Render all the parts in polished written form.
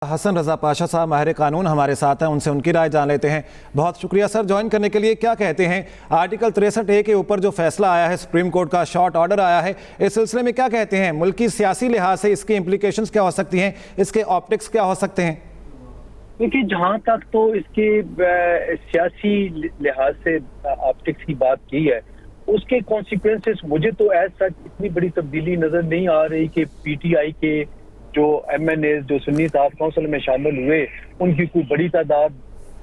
हसन रजा पाशा साहब माहिर कानून हमारे साथ हैं, उनसे उनकी राय जान लेते हैं। बहुत शुक्रिया सर ज्वाइन करने के लिए। क्या कहते हैं आर्टिकल 63A के ऊपर जो फैसला आया है, सुप्रीम कोर्ट का शॉर्ट ऑर्डर आया है, इस सिलसिले में क्या कहते हैं? मुल्की सियासी लिहाज से इसकी इम्प्लीकेशंस क्या हो सकती हैं, इसके ऑप्टिक्स क्या हो सकते हैं? देखिए, जहां तक तो इसके सियासी लिहाज से ऑप्टिक्स की बात की है, उसके कॉन्सिक्वेंसेस मुझे तो एज सच इतनी बड़ी तब्दीली नजर नहीं आ रही कि पीटीआई के जो एमएनए जो सुन्नी इत्तेहाद काउंसिल में शामिल हुए उनकी कोई बड़ी तादाद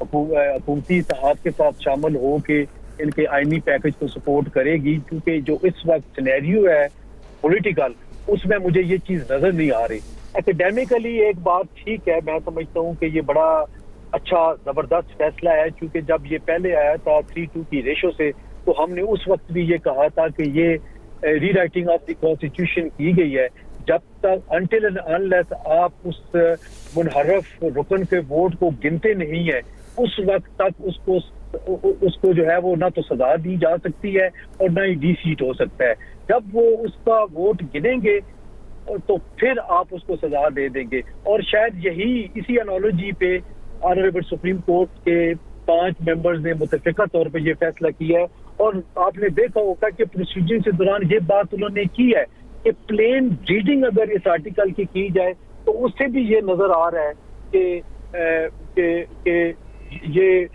हुकूमती इत्तेहाद के साथ शामिल हो के इनके आईनी पैकेज को सपोर्ट करेगी, क्योंकि जो इस वक्त सिनेरियो है पॉलिटिकल, उसमें मुझे ये चीज नजर नहीं आ रही। एकेडमिकली एक बात ठीक है, मैं समझता हूँ कि ये बड़ा अच्छा जबरदस्त फैसला है, क्योंकि जब ये पहले आया था 3:2 की रेशो से, तो हमने उस वक्त भी ये कहा था कि ये रीराइटिंग ऑफ द कॉन्स्टिट्यूशन की गई है। जब तक अनटिल एंड अनलेस आप उस मुनहरफ रुकन के वोट को गिनते नहीं है, उस वक्त तक उसको जो है वो ना तो सजा दी जा सकती है और ना ही डीसीट हो सकता है। जब वो उसका वोट गिनेंगे तो फिर आप उसको सजा दे देंगे। और शायद यही इसी एनोलॉजी पे ऑनरेबल सुप्रीम कोर्ट के 5 मेंबर्स ने मुतफिका तौर पे ये फैसला किया है। और आपने देखा होगा कि प्रोसीडिंग के दौरान ये बात उन्होंने की है कि प्लेन रीडिंग अगर इस आर्टिकल की जाए तो उससे भी ये नजर आ रहा है कि ये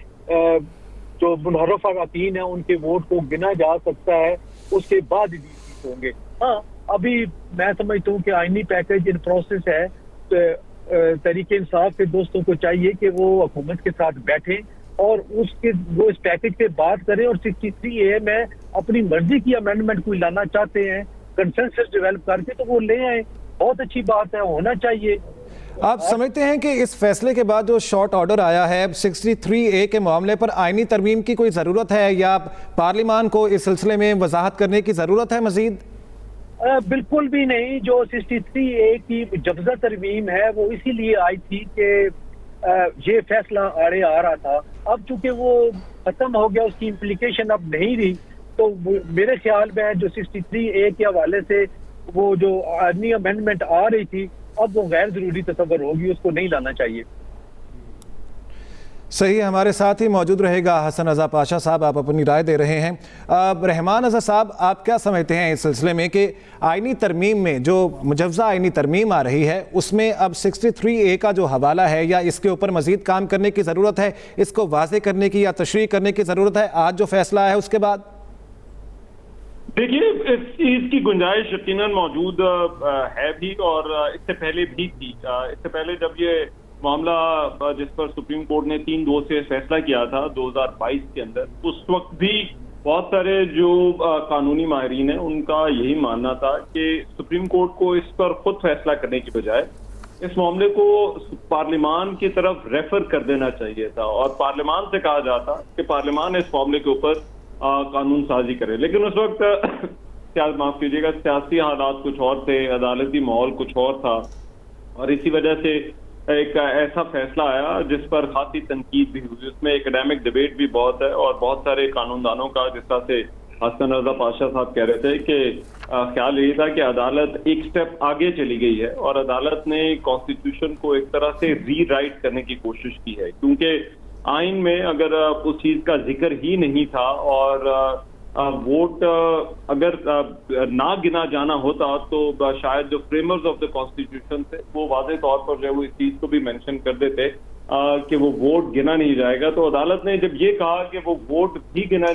जो मुनहरफ अरकान है उनके वोट को गिना जा सकता है, उसके बाद डीसीट होंगे। हाँ, अभी मैं समझता हूँ कि आईनी पैकेज इन प्रोसेस है। तहरीक इंसाफ के दोस्तों को चाहिए कि वो हुकूमत के साथ बैठें और वो इस पैकेज पे बात करें, और 63A में अपनी मर्जी की अमेंडमेंट कोई लाना चाहते हैं कंसेंसस डेवलप करके, तो वो ले आए। बहुत अच्छी बात है, होना चाहिए। आप समझते हैं कि इस फैसले के बाद जो शॉर्ट ऑर्डर आया है 63A के मामले पर आईनी तरमीम की कोई ज़रूरत है, या पार्लियामान को इस सिलसिले में वजाहत करने की ज़रूरत है मजीद? बिल्कुल भी नहीं। जो 63A की जब्जा तरमीम है वो इसीलिए आई थी कि ये फैसला आड़े आ रहा था। अब चूंकि वो खत्म हो गया, उसकी इम्प्लीकेशन अब नहीं रही, तो मेरे ख्याल में जो 63A के हवाले से वो जो आर्मी अमेंडमेंट आ रही थी, अब वो गैर जरूरी तस्वर होगी, उसको नहीं लाना चाहिए। सही, हमारे साथ ही मौजूद रहेगा हसन रजा पाशा साहब, आप अपनी राय दे रहे हैं। रहमान रजा साहब, आप क्या समझते हैं इस सिलसिले में कि आईनी तरमीम में जो मुजव्जा आईनी तरमीम आ रही है उसमें अब 63A का जो हवाला है, या इसके ऊपर मजीद काम करने की ज़रूरत है, इसको वाज़े करने की या तशरीह करने की ज़रूरत है आज जो फैसला है उसके बाद? देखिए, इस चीज की गुंजाइश यकीनन मौजूद है भी, और इससे पहले भी थी। इससे पहले जब ये मामला जिस पर सुप्रीम कोर्ट ने 3-2 से फैसला किया था 2022 के अंदर, उस वक्त भी बहुत सारे जो कानूनी माहिरीन हैं उनका यही मानना था कि सुप्रीम कोर्ट को इस पर खुद फैसला करने की बजाय इस मामले को पार्लियामान की तरफ रेफर कर देना चाहिए था, और पार्लियामान से कहा जाता कि पार्लियामान इस मामले के ऊपर कानून साजी करे। लेकिन उस वक्त माफ कीजिएगा, सियासी हालात कुछ और थे, अदालती माहौल कुछ और था, और इसी वजह से एक ऐसा फैसला आया जिस पर खासी तनकीद भी हुई। उसमें एकेडमिक डिबेट भी बहुत है, और बहुत सारे कानूनदानों का, जिस तरह से हसन रजा पाशा साहब कह रहे थे कि ख्याल यही था कि अदालत एक स्टेप आगे चली गई है और अदालत ने कॉन्स्टिट्यूशन को एक तरह से रीराइट करने की कोशिश की है, क्योंकि आइन में अगर उस चीज का जिक्र ही नहीं था, और वोट अगर ना गिना जाना होता तो शायद जो फ्रेमर्स ऑफ द कॉन्स्टिट्यूशन थे वो वाज़े तौर पर जो है वो इस चीज को भी मेंशन कर देते कि वो वोट गिना नहीं जाएगा। तो अदालत ने जब ये कहा कि वो वोट भी गिना नहीं